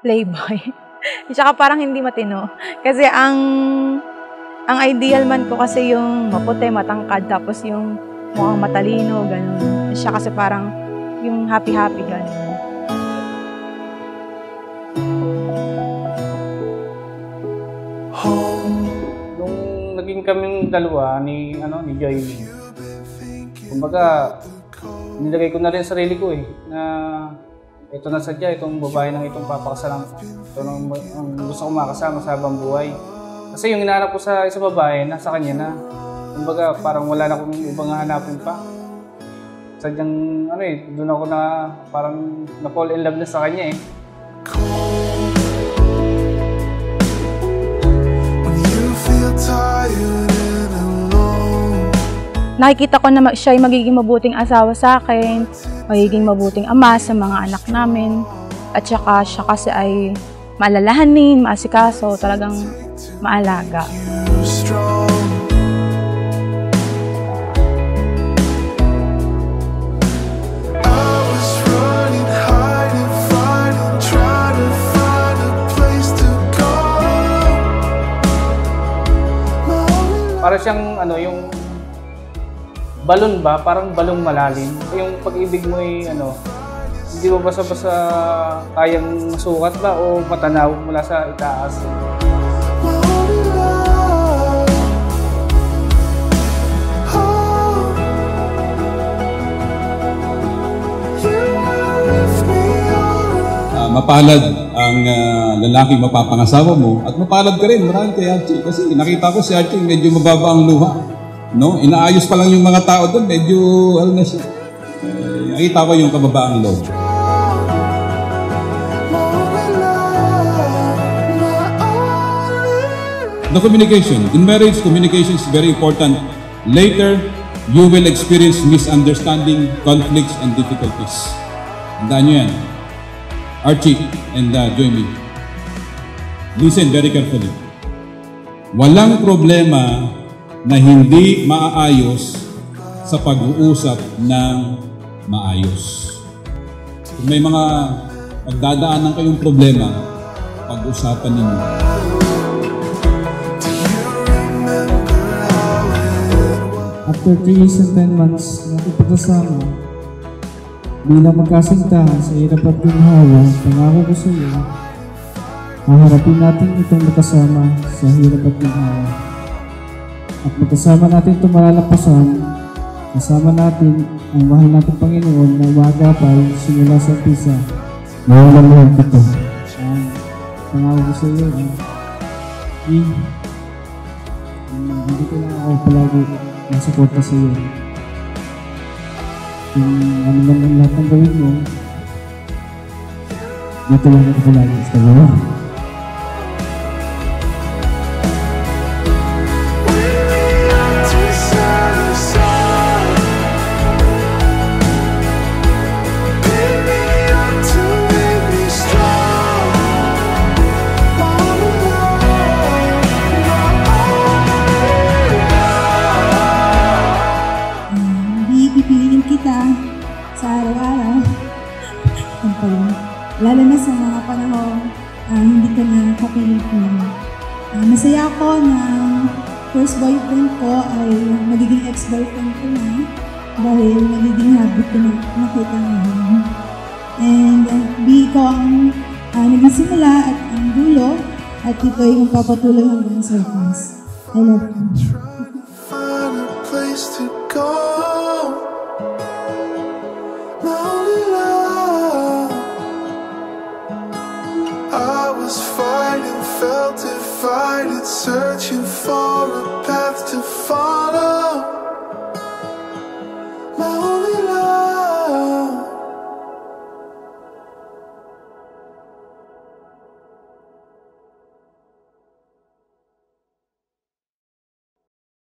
playboy. Tsaka parang hindi matino. Kasi ang ideal man ko kasi yung maputi, matangkad, tapos yung mukhang matalino, gano'n. Siya kasi parang yung happy-happy, gano'n. Nung naging kaming dalawa ni Joy, kumbaga, nilagay ko na rin sarili ko na ito na sadya, itong babae ng itong papakasalan ko. Ito ang gusto kong makasama sa habang buhay. Kasi yung hinahanap ko sa isang babae, nasa kanya na. Kumbaga, parang wala na akong ibang hanapin pa. Sadyang, doon ako na parang na-fall in love na sa kanya Nakikita ko na siya ay magiging mabuting asawa sa akin, magiging mabuting ama sa mga anak namin, at saka siya kasi ay maalalahanin, maasikaso, talagang maalaga. Para siyang yung balon ba, parang balong malalim. Yung pag-ibig mo hindi mo basta-basta kayang masukat ba o matanaw mula sa itaas. Mapalad ang lalaking mapapangasawa mo at mapalad ka rin marami kay Archie kasi nakita ko si Archie medyo mababa ang luha. No? Inaayos pa lang yung mga tao doon, medyo na siya. Nakita ko yung kababaang loob. The communication. In marriage, communication is very important. Later, you will experience misunderstanding, conflicts, and difficulties. Tandaan nyo yan. Archie and Joy, listen very carefully. Walang problema na hindi maaayos sa pag-uusap ng maayos. Kung may mga pagdadaanan kayong problema, pag-usapan ninyo. After 3 years and 10 months natin pagkasama, bilang magkasintahan sa hirap at ginhawa, pangako ko sa iyo, haharapin natin itong magkasama sa hirap at ginhawa. At magkasama natin itong malalampasan, kasama natin ang mahal natin Panginoon na umagapay simula sa umpisa. Mawalang ko ito. Pangako ko sa iyo, hindi ko lang ako palagi nasuporta sa iyo. Kung ano man ang lahat ng gawin mo, dito lang ako palagi sa iyo. Sa araw-araw, lalo na sa mga panahon hindi ka na kapiling. Masaya ako na first boyfriend ko ay magiging ex-boyfriend ko na dahil magiging habit ko na nakita ngayon. And di ko ang naging simula at ang dulo at ito ay magpapatuloy hanggang sa wakas. I love you. Felt divided, searching for a path to follow.